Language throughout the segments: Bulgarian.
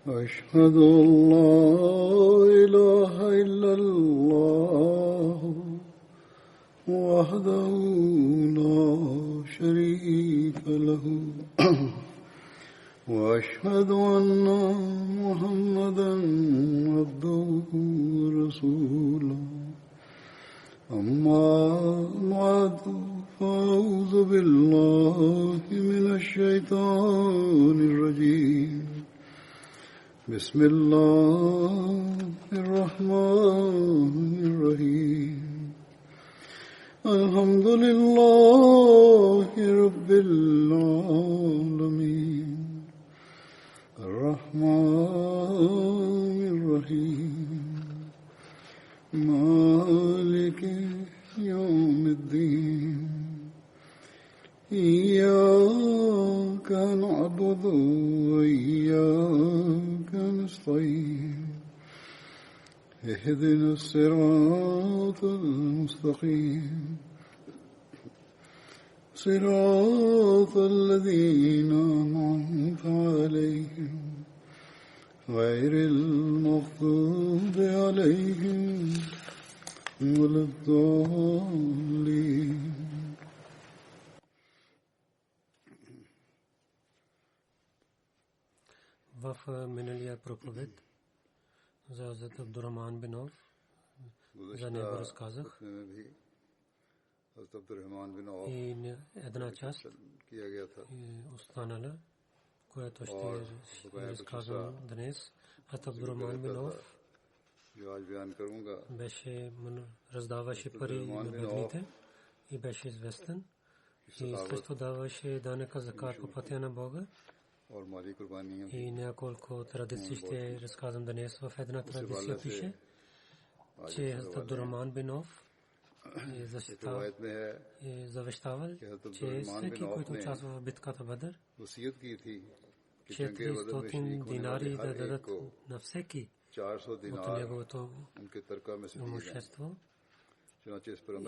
أشهد أن لا إله إلا الله وحده لا شريك له وأشهد أن محمدا عبده ورسوله أما بعد فأعوذ بالله من الشيطان الرجيم بسم الله الرحمن الرحيم الحمد لله رب العالمين الرحمن الرحيم مالك يوم الدين إياك نعبد وإياك نستعين اهدنا الصراط المستقيم صراط الذين أنعمت عليهم غير المغضوب عليهم ولا الضالين. В миналия проповед за Хазрат Абдурахман бин Ауф за него разказах и една част останала, която ще разказвам днес. Хазрат Абдурахман бин Ауф беше раздаваше пари на бедните и беше известен и също даваше данъка закат по пътя на Бога. И няколко традиции ще разказвам днес. В една традиция пише, че Хазрат Абдурахман бин Ауф е завещавал, че всеки, който участва в битката Бадър, 400 динари да дадат на всеки от неговото имущество.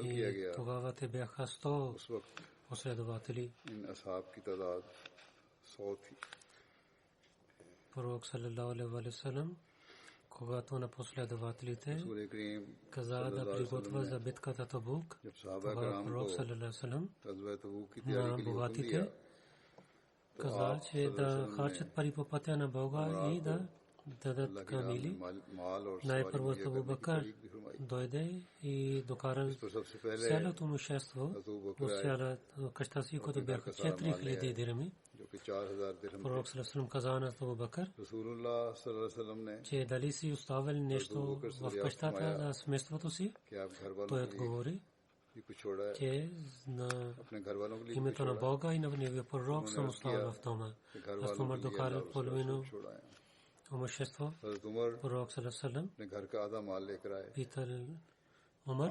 И тогава те бяха 100 последователи. Пророк саллаллаху алейхи ва саллям, когато на последователите каза да приготвя за битката Табук, тогава пророк саллаллаху алейхи ва саллям на богатите каза, че да харчат пари по пътя на Бога и да дадат камили. Най-първо Абу Бакър дойде и докара цялото имущество от цялата къща си, което бяха 4000 дирхами. Пророк саллаллаху каза на Абу Бакър, че дали си оставил нещо в къщата за семейството си. Той отговори, че на името на Бога и на неговия пророк съм оставил в дома. Аз Умар докарал половина имущество. Пророк саллаллаху питал Умар,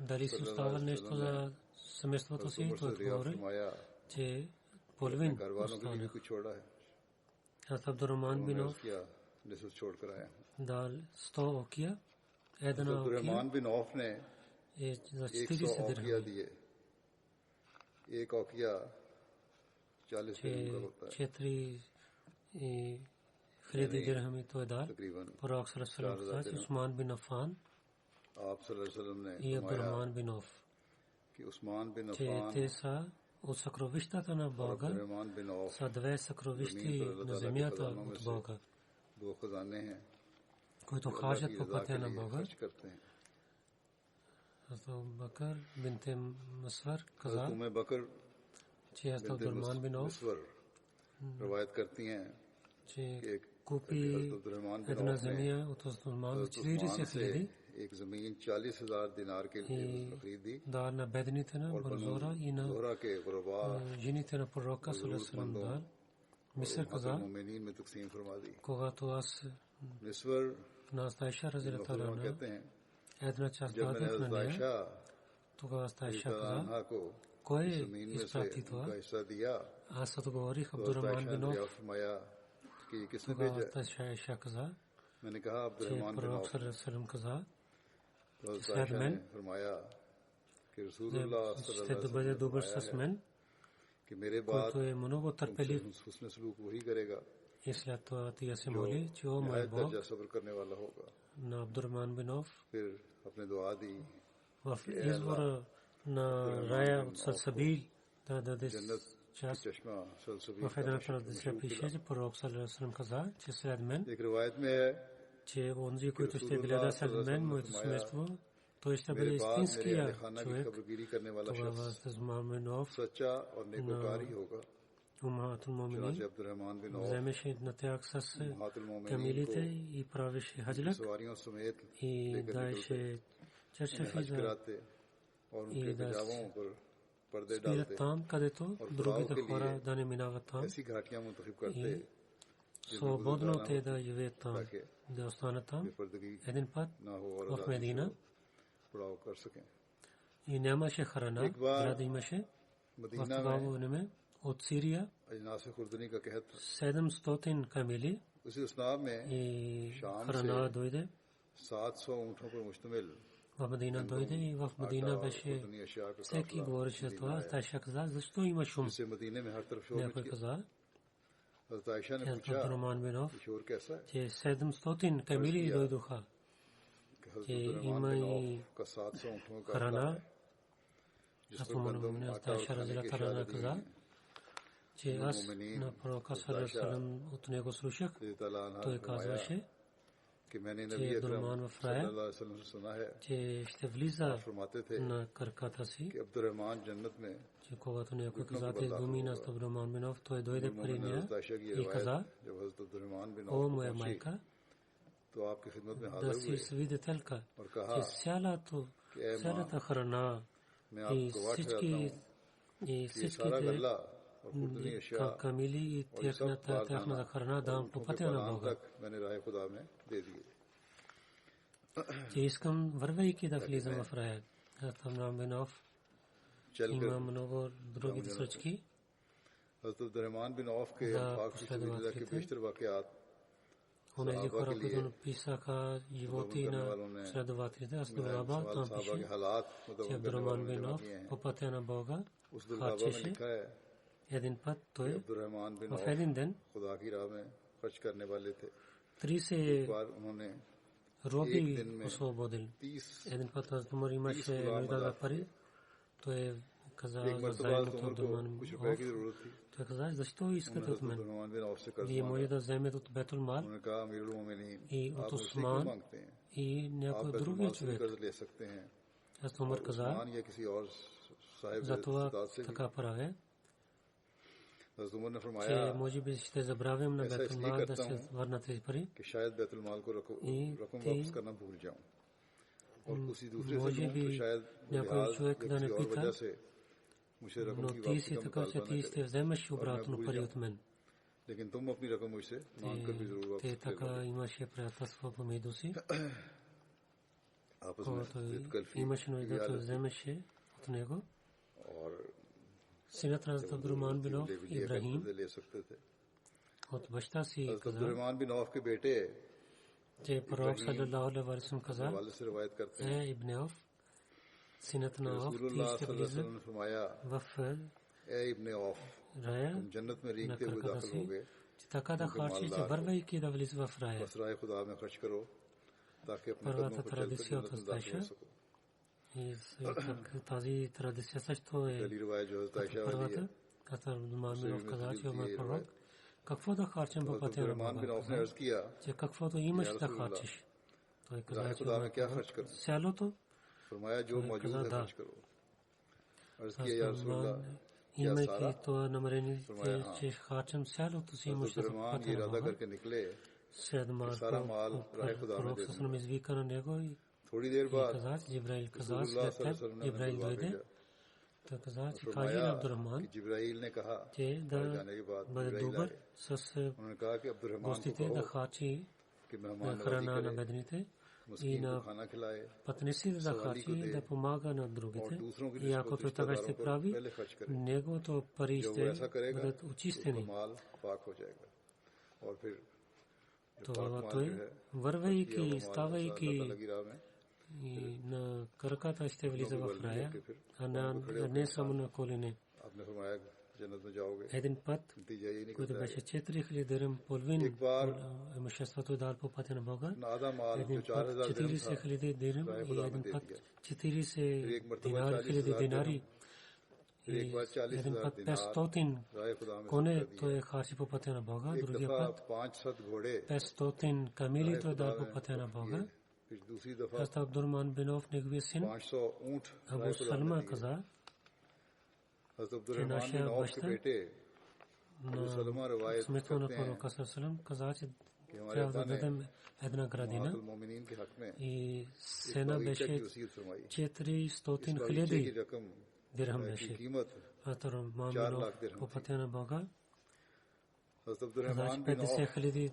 дали си оставил нещо за семейството си. Той отговори, че половин останах. Хазрат Абдурахман бин Ауф дал 100 окия. Една окия е за 40 дирхами. 4 дирхами той дал. Пророк саллаллаху алейхи ва саллям, Усман бин Афан и Абдурахман бин Ауф, че те са от съкровищата на Бога, са две съкровищи на земята от Бога, които хажат по пътя на Бога. Абу Бакър бинт Масвар каза, че Абдурахман бин Ауф че купи една земя от Усман 40,000 и да на бедните на Барзора и на жените на пророка саллаллаху алейхи ва саллям дал. Мисър каза, когато аз на Айша разилата на една част дадох на нея, тогава Айша каза, кой изпрати това? Аз отговорих Абдурахман бин Ауф. Тогава Айша каза, че пророк саллаллаху алейхи ва саллям каза, след мен ще да бъде добър с мен, който е много търпелив И след това тия се моли, че о мой Бог, на Абдурман бин Ауф, в извора на рая от Салсабил да даде част. В една традиция пише, че пророк саллаллаху алейхи ва саллям каза, че след мен, че онзи, който ще гледа след мен, моето семейство, той ще бъде истинския човек. Тогава Абдурман бин Ауф Умахатул Муминин вземеше на тях с камилите и правеше хаджлак и даеше чершафи и да спират там, където другите хора да не минават там и свободно те да живеят там, да останат там. Един път в Медина и нямаше храна, град имаше в това време от Сирия 700 камили и храна дойде. В Медина дойде и в Медина беше всеки говореше това. Тайша каза, защо има шум? Някой каза, Абдурман бин Ауф, че 700 камили дойдоха, че има и храна. Тайша разилата рана каза, че аз на пророка саллаллаху алейхи ва саллям от него слушах. Той казваше, че Абдурман в рая, че ще влиза на краката си, че когато някой каза тези думи на Абдурман бин Ауф, той дойде при нея и каза, о моя майка, да си свидетелка, че цялата храна и всичките камили и тяхната храна дам по пътя на Бога. Че искам, вървейки да влизам в рая. Абдурман бин Ауф има много други случки за последователите. Онези хора, които написаха животи на следователите, аз Баба там пише, че Абдурман бин Ауф по пътя на Бога харчеше. Един път той в един ден 30 роби освободил. Един път Умар имаше нужда да пари. Той каза за заемното Абдурман бин Ауф. Той каза, защо искате от мен? Вие може да вземете от Бейтул Мал и от Усман и някой други човек. Аз Умар каза, затова така правя, че може би ще забравим на Бейтул Мал да се върнат тези пари. И може би някой човек да не пита, но ти си така, че ти ще вземеш обратно пари от мен. Те така имаше приятелство помежду си. Когато имаше нужда, той вземеше от него. Синът на Абдурман бин Ауф Ибрахим от баща си каза, че пророк саллаллаху алейхи ва саллям каза, Ибн Ауф, синът на Ауф, ти ще влиза в рая на краката си, че така да харчи, че вървайки да влиза в рая. Първата традиция от Тайша и тази традиция също е първата. Абдурман бин Ауф каза, че Омар пророк, какво да харчим по пътя на Бога? Че каквото имаш да харчиш. Той каза, че сялото. Той каза, да. Имайки това намерение, че харчим сялото си имущество по пътя на Бога. След малко пророк съсъм извика на него и каза, че Джибраил каза, след теб Джибраил дойде. Той каза, че кажи на Абдурман, че да бъде добър с гостите, да харчи храна на бедните и на пътници да харчи, да помага на другите. И ако той така ще прави, неговото пари ще бъдат очистени. Това той, вървайки, ставайки и на краката ще влиза в рая, а не само на колене. един път, който беше 4000 дирхам, половин имуществото дал по пътя на Бога. Един път 40 000 дирхам и един път 40 хиляди динари. И един път 500 коне той харчи по пътя на Бога, другия път 500 камили той дал по пътя на Бога. Хазрат Абдурман бин Ауф, неговия син Абу Салма каза, че нашия баща на смъртта на пророка саллаллаху каза, че трябва да дадем една градина и цена беше 400 хиляди дирхам беше. Хазрат Маминов по пътя на Бога каза, 50 хиляди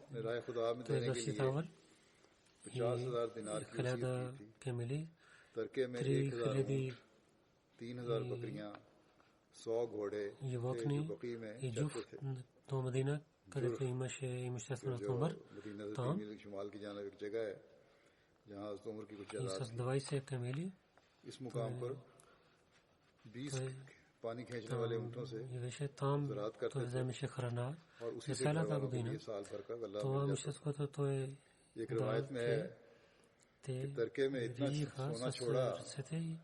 той защитавал и 1000 камели, 3000 животни и жуф до Медина, където имаше имущество на Умар. Там и с 20 камели и беше там, той вземеше храна за цялата година. Това имущество, което той дал, те движиха с ръцете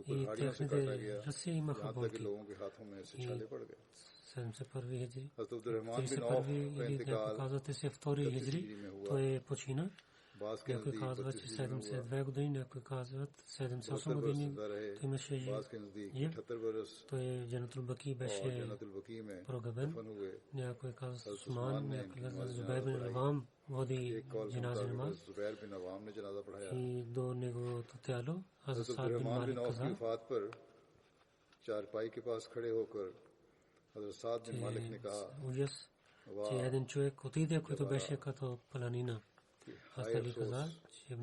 и техните ръце имаха болки. И 71 хиджри, 31 или някой казва, 32 хиджри, той почина. Някой казва, че 72 години, някой казват 78 години. Той имаше жив. Той Джанатул Баки беше прогъбен. Някой казва Усман, някой казва Зубайр бин Авам води джинази намаз. И до неговото тяло Хазрат Саад бин Малик каза, ужас, че един човек отиде, който беше като планина. Хазрат Али каза, че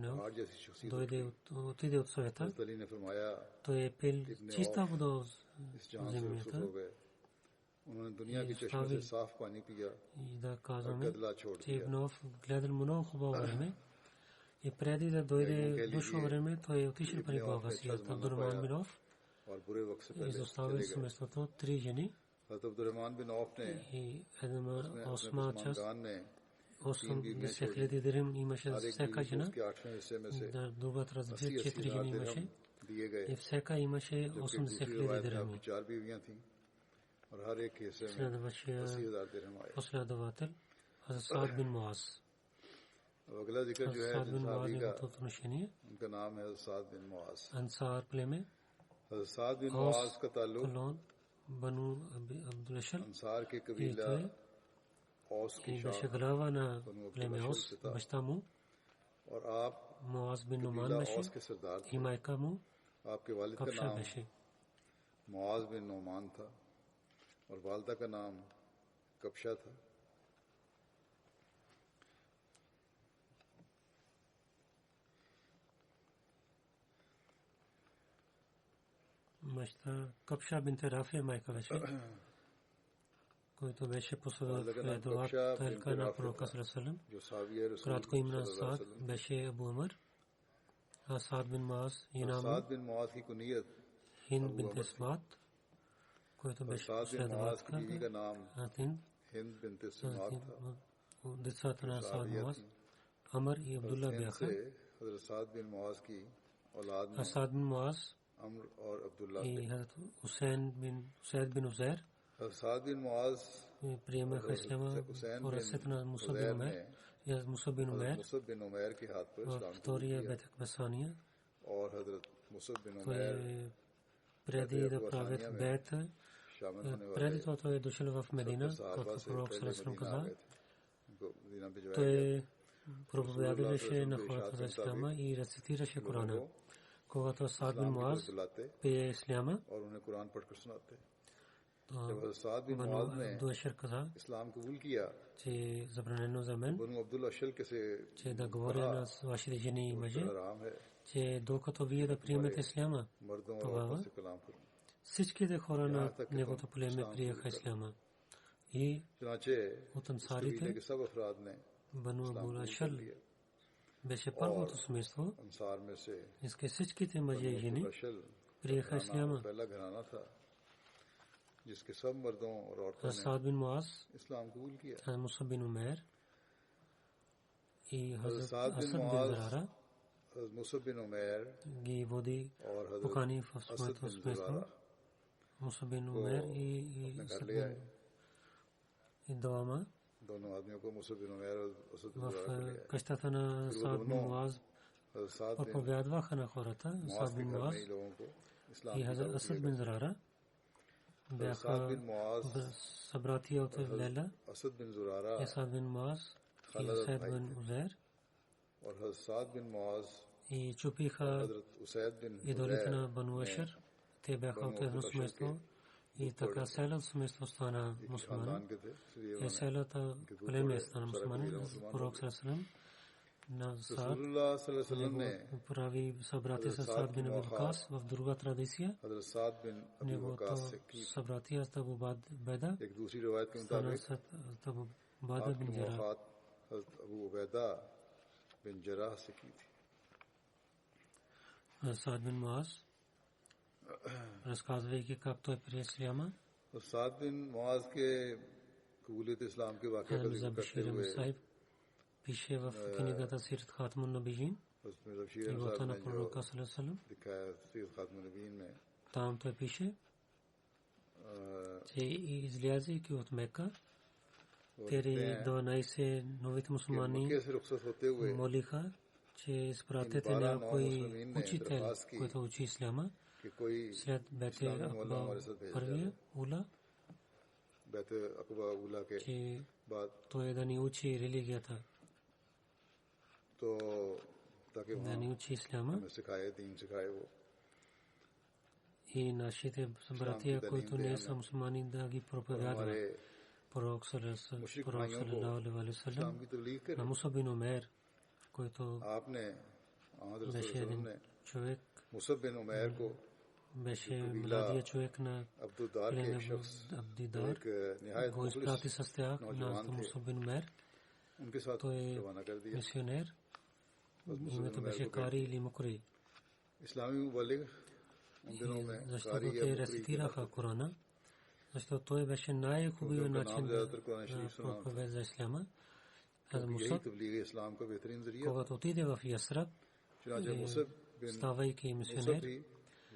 дойде, отиде от света. Той е пил чиста вода от земята. И остави и да казваме, че Ибнов гледал много хубаво време. И преди да дойде дошlo време, той е отишъл при Бога си. Абдурман бин Ауф изоставил семейството 3 жени и една осма част 80 хиляди дирхам имаше всяка жена. Другата разбира 4 жени имаше и всяка имаше 80 хиляди дирхами. Следващия последовател Хазрат Саад бин Муаз. Саад бин Муаз е от отношение Ансар племе Аус Колон Бану Абдул Ашар и той и беше глава на племе Аус, баща му Муаз бин Нуман беше и майка му Капша беше. मुआज बिन नोमान था और वालदा का नाम कपशा था. Баща Капша бинт Рафия майка беше, който беше последователка на пророка саллаллаху алейхи ва саллям. Кратко име на Саад беше Абу Умар. А Саад бин Муаз и Саад бин Муаз की कुनियत Hind bint Ismat, който беше последователка на Hind bint Ismat. Децата на Саад бин Муаз Амр и Абдулла бяха. А Саад бин Муаз и Усейд бин Узейр приемаха исляма по ръцете на Мусаб бин Умейр и Мусаб бин Умейр във втория бетък Басания. Преди да правят бета, преди това той е дошъл в Медина, когато пророк саллаллаху каза, той проповядваше на хората за исляма и рецитираше Корана. Когато Саад бин Муаз пее исляма, Бану Абдул Ашар каза, че забранено за мен, че да говоря на вашите жени и мъже, че докато вие да приемете исляма, тогава всичките хора на неговото племе приеха исляма. И от ансарите Бану Абдул Ашар беше първото семейство, всичките мъже и жени приеха исляма. जिसके सब मर्दों और औरतों ने Саад бин Муаз, इस्लाम कबूल किया। Мусаб бин Умейр и Хазрат साद बिन Асад бин मुआज, Зурара मुसअब बिन उमैर ги води और हजरत покани в असद своето बिन семейство. जुरारा Мусаб бин Умейр и कर लिया है। двама दोनों आदमियों को मुसअब बिन उमैर और असद बिन в जुरारा कर लिया है। къщата на Саад бин Муаз हजरत साद बिन проповядваха на хората. मुआज Саад के бин घर में Муаз ही लोगों को इस्लाम и की Хазрат दावत Асад दी бин गई। Зурара साद бяха बिन मुआज, събратия от Лейла, असद बिन जुरारा Саад бин Муаз и खालद Усайд भाई бин थे। Узейр और हजरत साद बिन मुआज и чупиха हजरत उसैद बिन идолите на हुदैर Бану Ашер. Те бяха от едно семейство и така селът семейство стана мусулмани. खानदान के थे, इसलिए И селата племе стана мусулмани. Пророк Сарасалам на Саад रसूलुल्लाह सल्लल्लाहु अलैहि वसल्लम ने прави събратие с Саад бин Аби Вакас в друга традиция. हजरत साद बिन अबी Неговото वकास से की। събратие с Абу Беда एक दूसरी रवायत के стана मुताबिक с Абу Бада आपकी бин Джарах. मुलाकात हजरत अबू उबैदा बिन जराह से की थी। Саад бин Муаз, разказвайки как той прие исляма, तो साद बिन मुआज के कबूलियत इस्लाम के वाक़े का Мирза जिक्र करते Башир हुए Мусайб пише в книгата Сират Хатмун Набиин, उसमें बशीर живота साहब на ने जो пророка саллаллаху दिखाया सीरत खातमुन नबीयीन में там той пише, че излязайки от Мека, тези 12 новите мусулмани मक्के से रुखसत होते हुए молиха, че изпратете някой учител, който учи исляма. कि कोई След бете इस्लामी मौला हमारे साथ भेजा първия ула, बैत अकबा उला के че बाद, той да ни учи религията, तो ताकि да वहाँ ни учи исляма. हमें सिखाए, दीन सिखाए वो। И нашите братия, които не са мусулмани, да ги проповядват. हमारे Пророк саллаллаху алейхи ва саллям इस्लाम की तबलीग करें। на Мусаб бин Умейр, който आपने हज़रत беше रसूल един ने човек, मुसअब बिन उमैर को беше младия човек на अब्दुद्दार के एक племя शख्स, Абдидар, एक निहायत го изпрати मुखलिस с тях на नौजवान थे, Мусаб бин Умейр. उनके साथ Той е रवाना कर दिया। мисионер, बस मुसअब बिन името उमैर беше को Кари или Мукри. इस्लामी मुबल्लिग उन दिनों में Защото कारी या те मुकरी के рецитираха Корана, защото той беше най-хубавият начин да проповед за исляма. यही तबलीग इस्लाम का बेहतरीन जरिया। Когато отиде в Ясраб, चुनांचे मुसअब बिन ставайки मुसअब мисионер, ही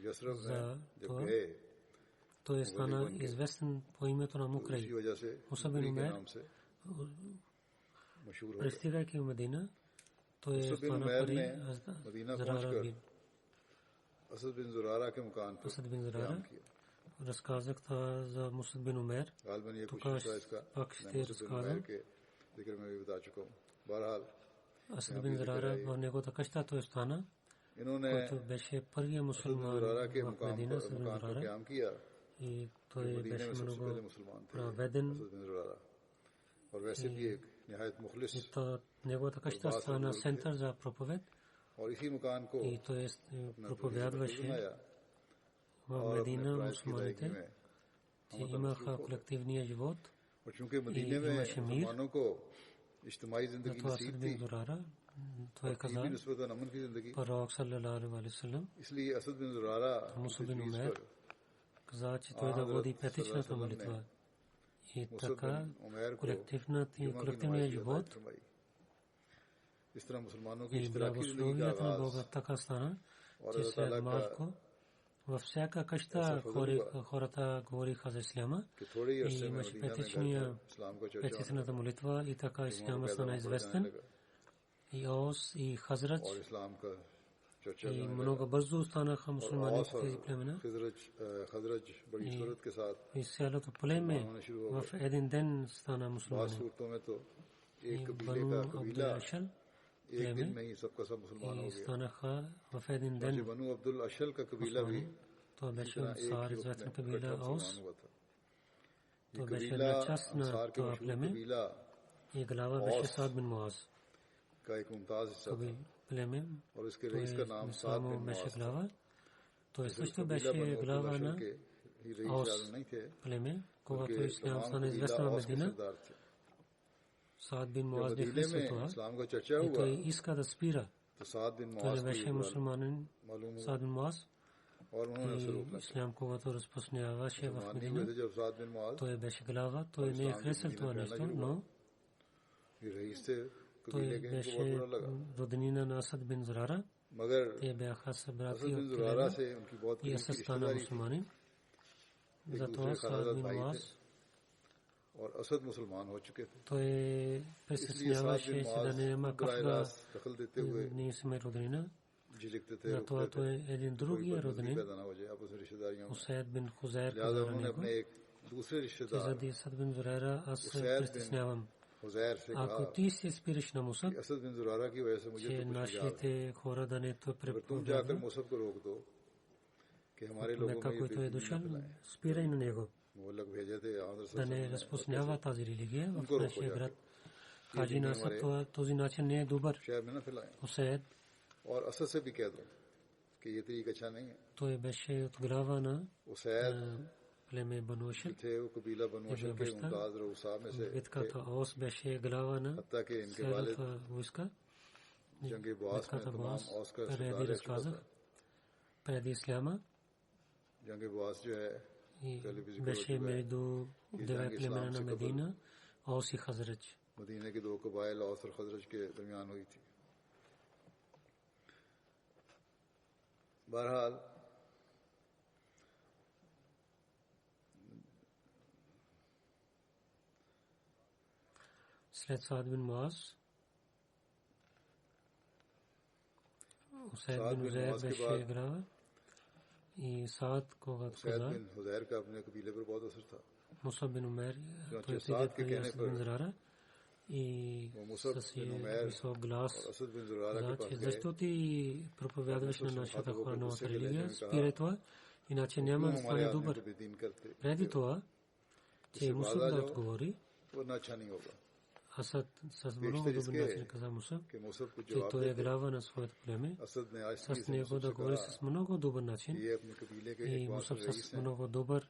यसरब में за जब това गए, той стана известен по името на इसी Мукрей. वजह से Мусаб मुकरी бин के Умейр, नाम से मशहूर हो गए। пристигайки в Медина, той मुसअब बिन стана उमैर пари ने за मदीना Зарара पहुंचकर бин असद बिन जुरारा के मकान पर Асад бин क़याम Зарара. किया। Разказах това за Мусаб бин Умейр. गालबन ये कुछ Тук हिस्सा इसका пак मैं ще मुसअब बिन उमैर разказвам. के जिक्र में भी बता चुका हूँ। बहरहाल Асад бин Зарара в неговата къща той стана, इन्होंने който беше първият असद बिन мусулман जुरारा के в मकान Медина, पर Асад бин मकान पर Зарара. क़याम किया। И जो той मदीने беше में सबसे много पहले मुसलमान थे праведен. असद बिन जुरारा, और वैसे भी एक निहायत मुखलिस, И неговата къща стана център за проповед. और इसी मकान को И той अपना проповядваше बनाया в और अपने Медина प्राइज की अदायगी мусулманите, में। че имаха колективния живот. और चूंकि मदीने में имаше мир, मुसलमानों को इज्तिमाई जिंदगी затова नसीब Асад थी, бин Зарара той और каза, भी निस्बतन अमन की जिंदगी, пророк саллаллаху алейхи ва саллям इसलिए असद बिन जुरारा Мусаб бин तजवीज़ Умейр पर каза, че той да води петичната молитва. И मुसअब така बिन उमैर को колективният जुमा की живот नमाज की फरमाई। इस तरह मुसलमानों की и इश्तराकी जिंदगी का благословията на आगाज Бога така стана, और че अल्लाह след ताला का малко във всяка къща хората говориха за исляма कि थोड़े ही и अरसे में имаше मदीना में петичния इस्लाम का चर्चा петичната молитва и така исляма पैदा стана होने известен. लगा И Аус и Хазрач और इस्लाम का चर्चा и होने लगा। много бързо станаха और мусулмани औस в और тези племена. खजरज बड़ी सूरत के साथ И цялото племе в един ден стана बाद мусулмани. सूरतों में तो एक И कबीले Бану का Абдул कबीला Ашал एक दिन племе में ही सबका सब मुसलमान हो и गया। станаха в един जो ден बनु अब्दुल अशल का कबीला भी мусулмани. Това इसी беше तरह от एक Саар ही वक्त известен में кабила इकट्ठा Аус. मुसलमान हुआ था। ये То беше कबीला една част на अंसार के това मशहूर племе कबीला и глава беше Саад бин Муаз. का एक मुमताज हिस्सा था Племе, और इसके той रईस का नाम не साद само बिन беше मुआज था। глава, той सिर्फ също कबीला беше बनु अब्दुल глава अशल на के ही रईस Аус यार नहीं थे, племе, когато बल्कि ислям तमाम стана कबीला известен в औस के Медина. सरदार थे। Саад бин जब Муаз не मदीने харесва में това इस्लाम का चर्चा и हुआ той иска да спира. तो साद बिन Той मुआज не को беше ये बुरा мусулманин, मालूम हुआ Саад бин Муаз, Ислям, когато разпространяваше в Медина, той беше глава, той не е харесал това нещо, но той беше роднина на Асад бин Зурара. Те бяха събрати от Килена и Асад стана мусулманин. Затова Саад бин Муаз той притесняваше се да няма кафра, ние сме роднина. Затова той е един другия роднин. Усайд бин Хузайр каза на него, че заради Асад бин Зурара аз се притеснявам. Ако ти се спираш на Мусаб, че нашите хора да не те преповядват, Мека, който е дошъл, спирай на него. Да не разпространява тази религия в нашия град. Кажи на Асад, този начин не е добър. Усайд, той беше от глава на племе Бану Ашад. Битката Ос беше глава на следващата войска. Битката Боас, преди разказах, преди Исляма. беше между девет племена на Медина, Ос и Хазрач. मदीने के दो कबाइल औस और खजरज के दरमियान हुई थी. बहरहाल след Саад бин Муаз, Усайд бин Хузайр беше глава и Саад, когато каза, Мусаб бин Умер, той отиде при Асад бин Зурара и с висок глас каза, че защо ти проповядваш на нашата хора новата религия, спирай това, иначе няма да стане добър. Преди това, че Мусаб да отговори, Асад с много добър начин каза Мусаб, че той е глава на своето племе, с него да говори с много добър начин и Мусаб с много добър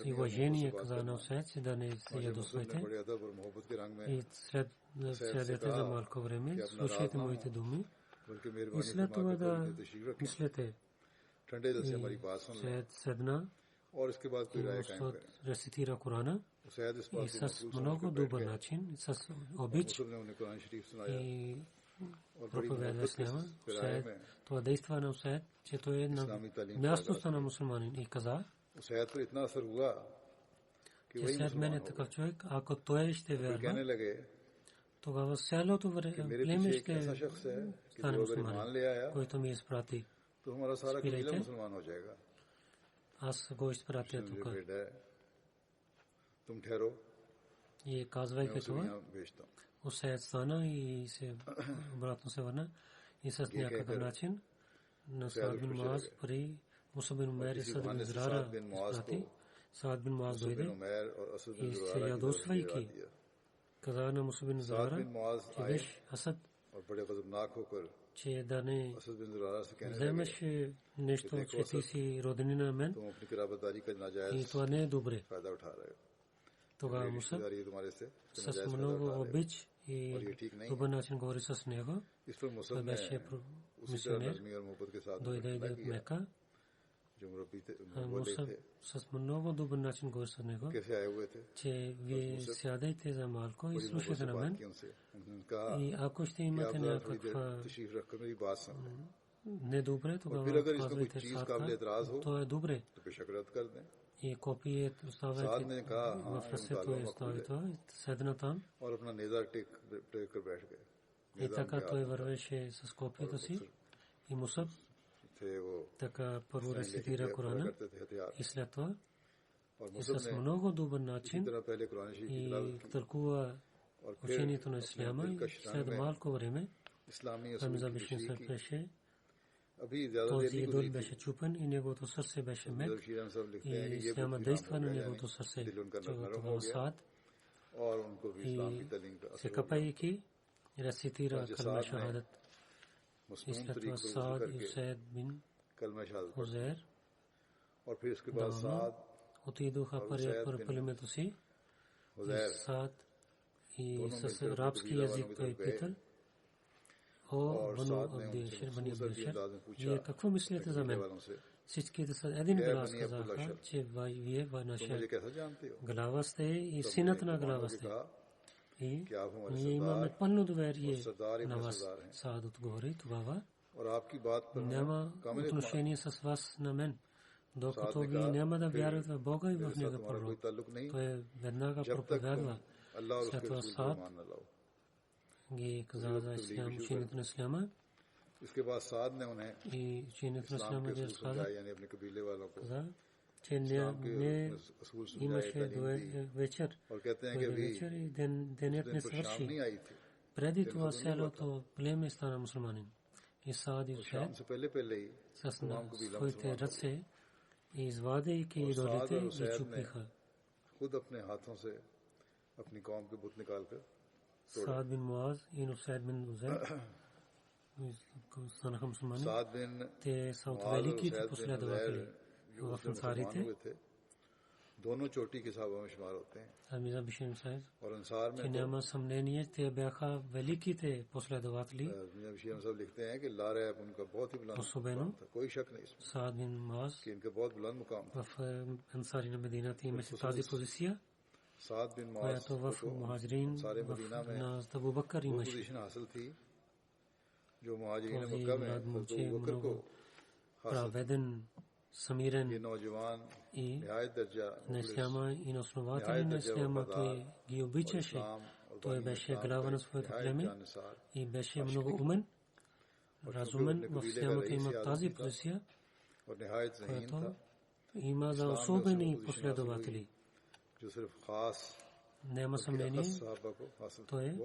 и уважение каза на Усайд, че да не се ядосвайте и сядете за малко време, слушайте моите думи и след това да мислете. След седна и рецитира Корана и с много добър начин, с обич и проповядва Исляма. Това действа на Усайд, че той е на мястото на мусулманин и каза, че след мен е такъв човек, ако той ще вярва, тогава цялото племе ще стане мусулманин, който ми изпрати. Спирайте. Аз го изпратя тук. И казвайки това, Усайд стана и се обратно се върна и с някакъв начин на Саад бин Муаз при Мусаб бин Умер и Асад бин Зурара изпрати. Саад бин Муаз дойде и се ядосвайки каза на Мусаб бин Зурара, че виж Асад, че да не вземеш нещо, че ти си роднина на мен и това не е добре. Тогава Мусаб с много обич и добър начин говори с него. Той беше мисионер, дойде от Мека. Мусаб с много добър начин говори с него, че вие сядайте за малко и слушайте на мен. И ако ще имате някаква недобре, тогава казвайте Садка, то е добре. И копие оставяйте в ръцето и остави това, седна там. И така той вървеше с копието си и Мусаб така първо рецитира Корана и след това и с много добър начин и тълкува учението на Исляма и след малко време Хамза бишин сърпеше. Този идол беше чупен и неговото сърце беше мек и Исляма действа на неговото сърце. Тогава Саад и се капайки рецитира калма шахадат. И след това Саад и Усайд бин Хузайр давно отидоха при племето си и Саад и с арабски език той питал: О, Бану Абдишер, вие какво мислите за мен? всичките са един глас казаха, че вие наша глава сте и синът на глава сте. И ние имаме пълно доверие на вас. Саад отговори тогава. Няма отношение с вас на мен. Докато вие няма да вярвате в Бога и в Него пророк. Той веднага проповядва. След това Саад ги каза за ислям, учението на исляма. И учението на исляма ги разказа, че не имаше вечер. Вечер и денят не свърши. Преди това цялото племе стана мусулманин. И Саад и Усайд с своите ръце и извадейки идолите ги чупиха. Саад бин Муаз и Усайд бин Узайд станаха мусулмани. Те са от великите последователи в ансарите. दोनों चोटी के साहबों में शुमार होते हैं और अंसार में няма съмнение те бяха великите последователи. सब लिखते हैं कि ला रैब उनका बहुत ही बुलंद मुकाम था, कोई शक नहीं इसमें Саад бин Муаз कि इनका बहुत बुलंद मुकाम था. в ансари на Медината имаше тази позиция, साद बिन मुआज която в Мухаджирин на Абу Бакър имаше. पोजीशन हासिल थी जो मुहाजिरीन मक्का में अबू बकर को праведен, самирен и на исляма и на основатели на исляма. Той ги обичаше. Той беше глава на своето племе и беше много умен, разумен. В исляма има тази позиция, която има за особени последователи. Няма съмнение, той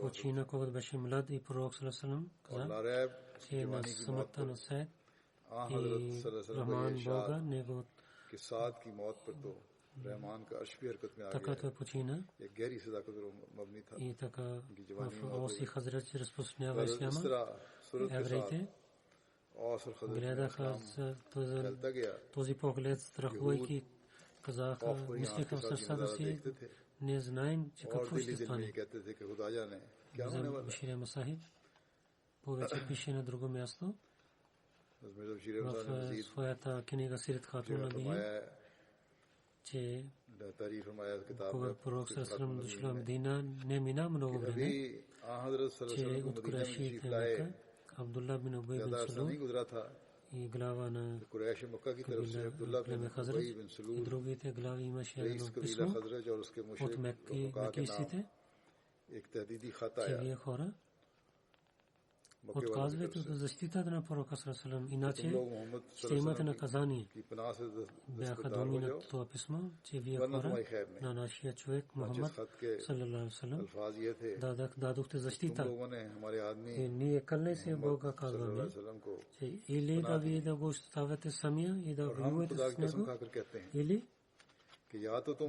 почина, когато беше млад и пророк саллаллаху каза, че на смъртта на Саид и Рахман Бога него така той почина и така в Ос и Хазрат се разпространява исляма. Евреите гледаха този поглед, страхувайки, казаха, мислеха в сърцата си, не знаем, че какво ще стане. За Бишир Масахиб повече пише на друго място в своята книга Сират Хатун Набии, че когато пророк саллаллаху дошъл в Медина, не мина много време, че от Курайшите Мека Абдулла бин Убай бин Салул и глава на племе Хазрат и другите глави имаше едно писмо от меккийците, че вие хора отказвайте от защитата на пророка саллаллаху алейхи ва саллям, иначе ще имате наказание. Бяха думи на това писмо, че вие хора на нашия човек Мухаммад саллаллаху алейхи ва саллям дадохте защита. И ние кълне се Бога казваме, че или да вие да го оставяте самия и да воювате с него, или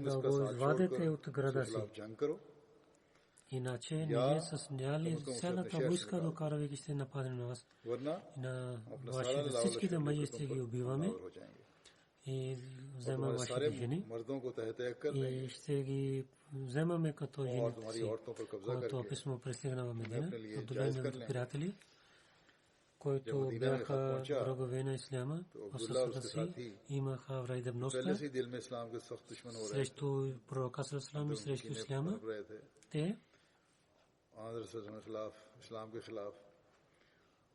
да го извадите от града си. Иначе ние с няли цялата войска докарвайки ще нападем на вас. На вашите всичките мъже ще ги убиваме и вземаме вашите жени и ще ги вземаме като жените си. Когато писмо пристигна в Медина, Абдулла и неговите приятели, които бяха врагове на исляма, в сърцата си имаха враждебността срещу пророка саллаллаху алейхи ва саллям и срещу исляма.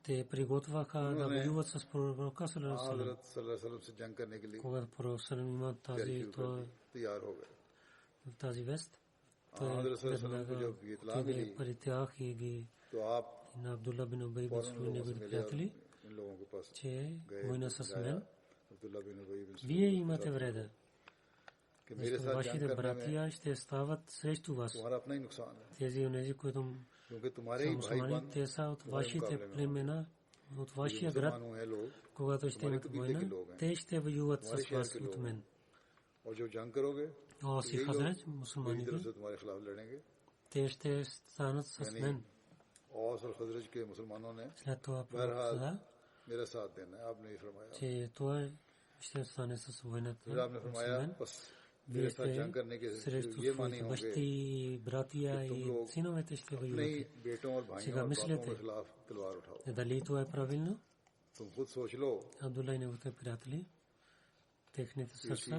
Те приготвяха да воюват с пророка саллаллаху алейхи ва саллям. Когато пророк саллаллаху има тази вест, той веднага отиде при тях и ги на Абдулла бин Убай бин Салул и неговите приятели, че война с мен, вие имате вреда. Защото вашите братия ще стават срещу вас. Тези онези, които са мусулмани, те са от вашите племена, от вашия град. Когато ще имат война, те ще воюват с вас от мен. Ос и Хазрат, мусулманите, те ще станат с мен. След това пророк че това ще стане с войната с мен. Вие сте срещу своите бащи, братия и синовете ще воювате. Сега мислете, дали това е правилно? तुम खुद सोच लो Абдулла и неговите приятели, техните сърца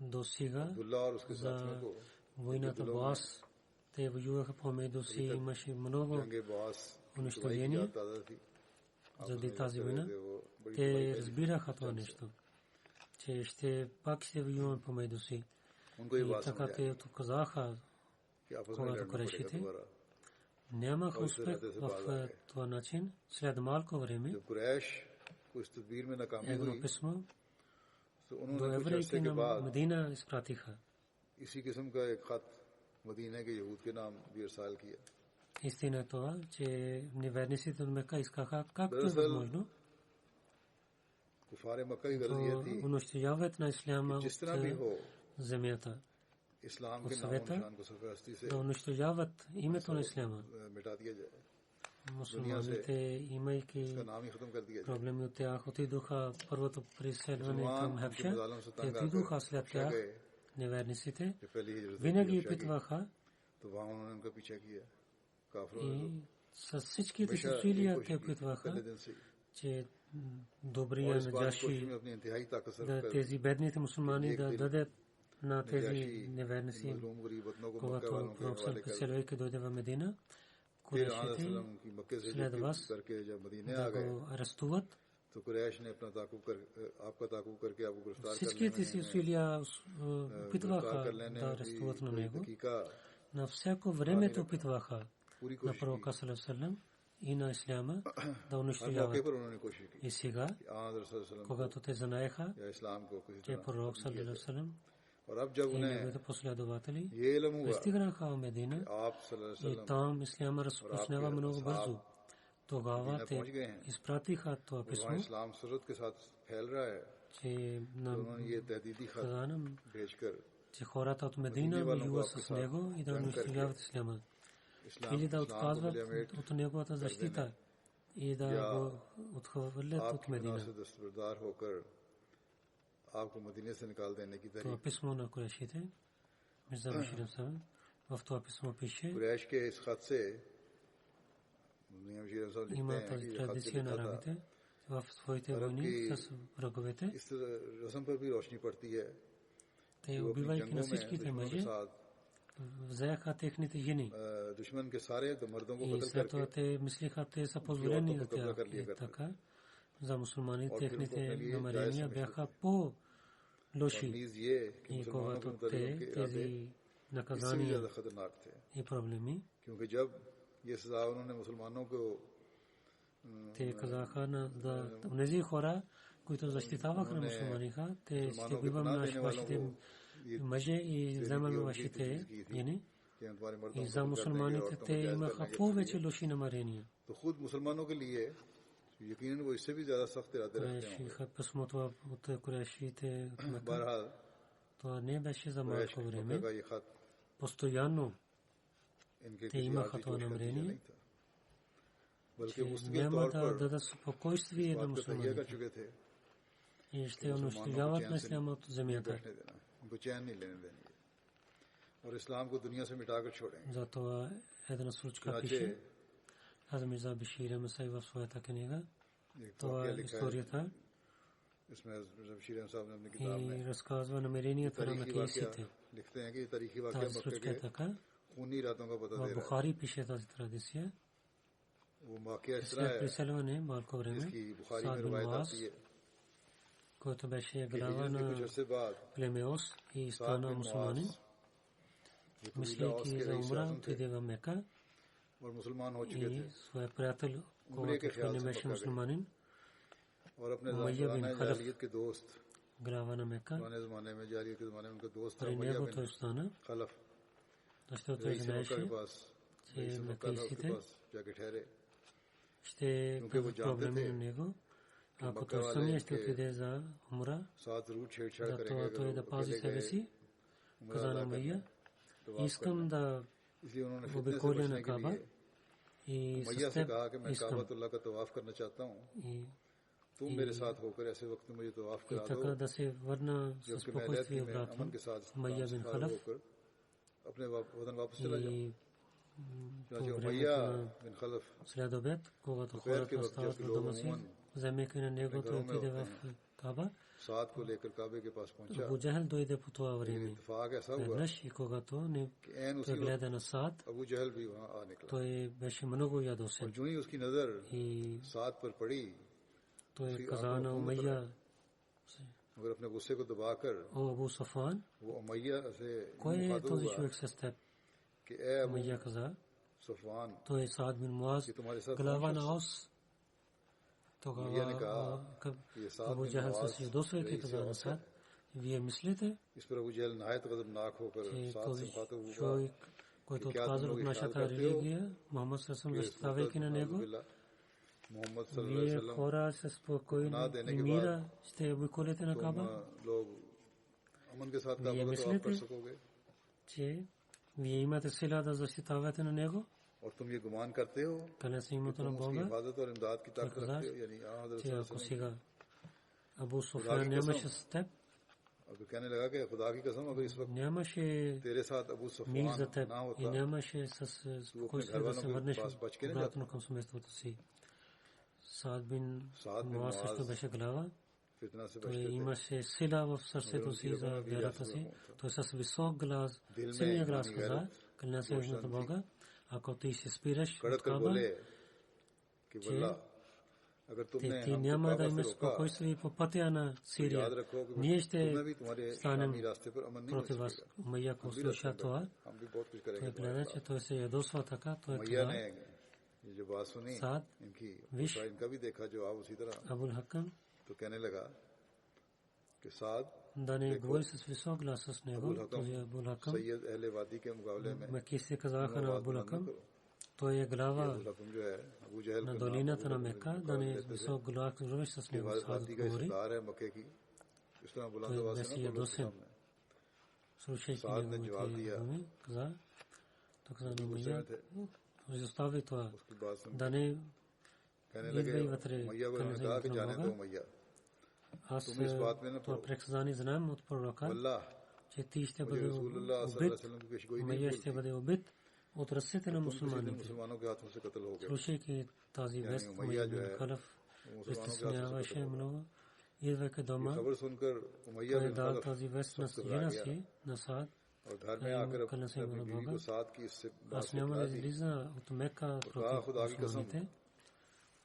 достига अब्दुल्ला और उसके साथियों को войната Боас. Те воюваха помежду си, имаше много जंगे बास унищожение заради тази война. Те разбираха това нещо, че ще пак ще воюваме помежду си. И така те казаха, когато корешите, нямаха успех в това начин. След малко време едно писмо до евреите на Медина изпратиха. इसी किस्म का एक खत मदीने के यहूद के नाम भी इरसाल किया. Истина е това, че неверниците от Мека искаха както е възможно कुफार मक्का की गर्ज ये थी унищожават на исляма जिस तरह भी हो земята, इस्लाम के नाम निशान को सफरस्ती से да унищожават името на исляма. मिटा दिया जाए, Мусулманите, имайки इसका नाम ही खत्म कर दिया जाए. проблеми от тях, отидоха първото преследване към Хабша, те отидоха след тях. Неверниците जो पहली हिजरत винаги опитваха तो वहां उन्होंने उनका पीछा किया. काफिरों и ने с всичките си усилия те опитваха, पहले दिन से ही че добрия कोशिश наджаши में अपनी इंतहाई ताकत सर्व да कर тези бедните мусулмани да дадат на тези неверници. मजलूम गरीब वतनों को मक्का Когато वालों के пророк हवाले कर преселвайки дойде в Медина, फिर курешите की मक्के से след вас करके जब मदीने आ да गए го арестуват. तो कुरैश ने अपना ताकुब कर आपका ताकुब करके आपको गिरफ्तार Всичките си усилия опитваха करने да арестуват на него. हकीका На всяко време те опитваха पूरी на कोशिश пророка саллаллаху и на исляма да हर मौके унищожават. पर उन्होंने कोशिश की И сега, कि आन रसूल когато те знаеха, या इस्लाम को किसी че तरह пророк саллаллаху और अब जब и उन्हें неговите последователи ये इल्म हुआ пристигнаха в Медина आप सल्लल्लाहु अलैहि и там исляма разпространява много бързо. Тогава те पहुंच गए हैं изпратиха това वहाँ писмо, इस्लाम सरत के साथ फैल रहा है, че तो उन्होंने ये तहदीदी खत нам भेजकर че хората от Медина воюват с него и да унищожават исляма. Или да отказват от неговата защита и да го отхвърлят от आपकी Медина. से दस्तबरदार होकर आपको मदीने से निकाल देने की Това तरीक писмо на Курешите, Мирза Башир Сам, в това писмо пише, कुरैश के इस खत से मियां बशीर साहब लिखते има हैं тази कि ये खत традиция на लिखा था арабите в своите войни с враговете. इस रस्म पर भी रोशनी पड़ती है Те, कि वो अपनी убивайки на जंगों में всичките दुश्मनों के мъже, साथ взеха техните жени. दुश्मन के सारे मर्दों को И कत्ल след това करके те мислиха, те са позволени за тях. И така, за мусулмани техните намерения бяха по-лоши. नीज ये कि И मुसलमानों के когато मुतालिक те उनके इरादे тези इससे भी наказания ज्यादा खतरनाक थे, и проблеми, क्योंकि जब ये सजा उन्होंने मुसलमानों को те казаха на тези хора, които защитаваха на мусулманиха, те ще убиваме вашите мъже и вземаме вашите жени. कि हम तुम्हारे मर्दों И को за कत्ल мусулманите करेंगे और те तुमको कैद имаха कर लेंगे। повече лоши намерения. तो खुद मुसलमानों के लिए यकीनन वो इससे भी ज्यादा सख्त इरादे रखते हैं. Курешиха писмото от Курешите от Мека. बहरहाल Това не беше за कुरैश малко मक्का време. का ये खत Постоянно इनके те किसी имаха आदमी това जोश का नतीजा намерение, नहीं था, बल्कि че मुस्तकिल няма तौर да पर дадат спокойствие इस на बात को तहिया कर мусулманите चुके थे и ще унищожават на исляма от земята. बैठने देना, उनको चैन नहीं लेने देंगे और इस्लाम को दुनिया से मिटाकर छोड़ेंगे. Затова една случка пише Хазрат Мирза Башир Масай в своята книга. एक Това वाकया е लिखा है историята इसमें बशीर साहब ने अपनी किताब में и разказва намеренията на तारीखी макийците. वाकया लिखते हैं कि ये तारीखी वाकया Тази मक्के случка е के така. खूनी रातों का पता В दे रहा है. Бухари пише тази традиция. वो वाकया इस तरह След है преселване малко време, इसकी बुखारी Саад में бин रिवायत Муаз, आती है който беше कि глава हिजरत के कुछ на अरसे बाद племе Ос и साद стана बिन мусулманин, मुआज, जो कबीला мислейки औस के за रईस умра, आज़म थे отиде в Мека और मुसलमान हो चुके थे и своя приятел, उम्रे के когато ख्याल той से не беше मक्का गए мусулманин, और अपने उमैया बिन ज़माने खलफ जालियत के दोस्त глава на Мека, पुराने जमाने में जालियत के जमाने में उनका दोस्त था при उमैया него बिन той стана, खलफ защото той रईस मक्का के знаеше, पास че रईस मक्का था उसके макийците पास जाके ठहरे ще क्योंकि वो бъдат जानते проблеми थे на него. Ако मक्का той वाले самия ще इनके отиде за умра, साथ जरूर छेड़छाड़ за करेंगे това अगर той वो да пази अकेले себе गए си, каза на Умайя, तवाफ искам да इसलिए उन्होंने फितने से обиколя बचने на के Каба लिए и उमैया с से теб कहा कि मैं искам. काबतुल्लाह का तवाफ करना चाहता हूँ, И तुम मेरे साथ होकर ऐसे वक्त में मुझे तवाफ И करा दो така да се върна с जबकि मैं спокойствие लैथी में обратно. अमन के साथ Майя бин ट्रांसफर Халаф होकर अपने वतन वापस चला जाऊँ. и Чунанче Умайя бин Халаф след обед, когато хората остават на дома си, вземайки на него, той отиде в Каба. Саад को लेकर काबे के पास पहुंचा। Абу Джахал дойде по това време. इत्तेफाक ऐसा हुआ Веднъж и когато той гледа на Саад, अबू जहल भी वहां आ निकला той беше много और ядосен. जो ही उसकी नजर И साद पर पड़ी той каза на Умайя, मगर अपने गुस्से को दबाकर о Абу Сафан, वो उमैया से кой е मुखातिब този हुआ човек с теб? कि ए अबू Умайя каза, सफवान той е Саад бин Муаз, ये तुम्हारे साथ глава कौन на शख्स Ос. उमैया ने कहा Тогава ये साद Абу बिन Джахал मुआज се ядосвайки रईस каза на औस है Саад, вие мислите, इस पर अबू जहल नहायत गजबनाक होकर че साद से този मुखातिब हुआ човек, който क्या отказва तुम от लोग ख्याल нашата करते हो религия, Мухаммад Сасам, कि защитавайки на него, मोहम्मद सल्लल्लाहु अलैहि вие वसल्लम хора с спокойно ना देने и के мира ще обиколите на तुम Каба, लोग अमन के साथ ये काबा को तो आप मिसलेते? कर सकोगे че вие имате сила да защитавате на него, और तुम ये गुमान करते हो къде се कि името на तुम उसकी Бога, हिफाजत और इमदाद की ताकत казах, रखते हो यानी हज़रत че सल्लल्लाहु ако अलैहि वसल्लम сега Абу Суфиян нямаше с теб, अब कहने लगा कि खुदा की कसम अगर इस वक्त нямаше तेरे साथ अबू мир за सफवान теб ना и होता нямаше с спокойствие да се върнеш обратно към семейството си. Саад бин Муаз също беше глава. फितना से Той बचते थे имаше сила в сърцето си за вярата си. Той с висок глас, силния глас каза, кълня се на Бога, ако ти се спираш कड़क от कर Каба, बोले कि че वल्लाह अगर तुमने ти हमको няма да काबा से имаш रोका спокойствие по пътя на तो Сирия. याद रखो कि Ние तुम्हें ще भी तुम्हारे станем इस्लामी रास्ते पर अमन नहीं मिल против вас. सकेगा Умайя, ако हम भी слуша रास्ते това, हम भी बहुत कुछ той करेंगे гледа, तुम्हारे че साथ той се ядосва така, той मैया каза, ने ये जो बात सुनी साथ इनकी विश दूसरा इनका भी देखा जवाब उसी तरह Абул Хакам, तो कहने लगा कि साद да не говори с висок глас с него, अबुल този हकम Абул Хакам. सैयद अहले वादी के मुकाबले में Меки се казаха на बात Абул बंद न Хакам, करो той е ये глава अबुल हकम जो है अबू जहल на का नाम долината на अबू Мека, हकम да не लेते थे висок глас говориш с कि него. Саад वादी का говори, सरदार है मक्के की इस तरह बुलंद той आवाज से беше ना बोलो उसके ядосен. सामने Слушайки साद ने जवाब неговите दिया думи, каза, той каза на गुस्से Умайя, में थे изостави това, उसकी बात सुन да не कहने идвай लगे вътре, मैया को къде उन्होंने се कहा името कि на जाने दो Бога. मैया Аз तुम इस बात में न това पड़ो преказание знаем от пророка, वल्लाह че ти ще मुझे бъде रसूलुल्लाह सल्लल्लाहु убит, अलैहि वसल्लम की पेशगोई नहीं Умайя ще भूलती бъде убит от ръцете на तुम किसी दिन мусулманите. मुसलमानों के हाथों से कत्ल हो गए Слушайки тази यानी вест, उमैया Умайя जो бин है Халаф वो मुसलमानों के हाथों से притесняваше कत्ल हो गया много. Идвайки ये дома, खबर सुनकर उमैया той बिन дал खलफ тази вест на सख्त घबरा жена गया си, на Саад. और घर में आकर कल से अपनी बीवी को साथ की इससे बात Аз няма बता да दी излиза от Мека कहा खुदा против की कसम мусулманите.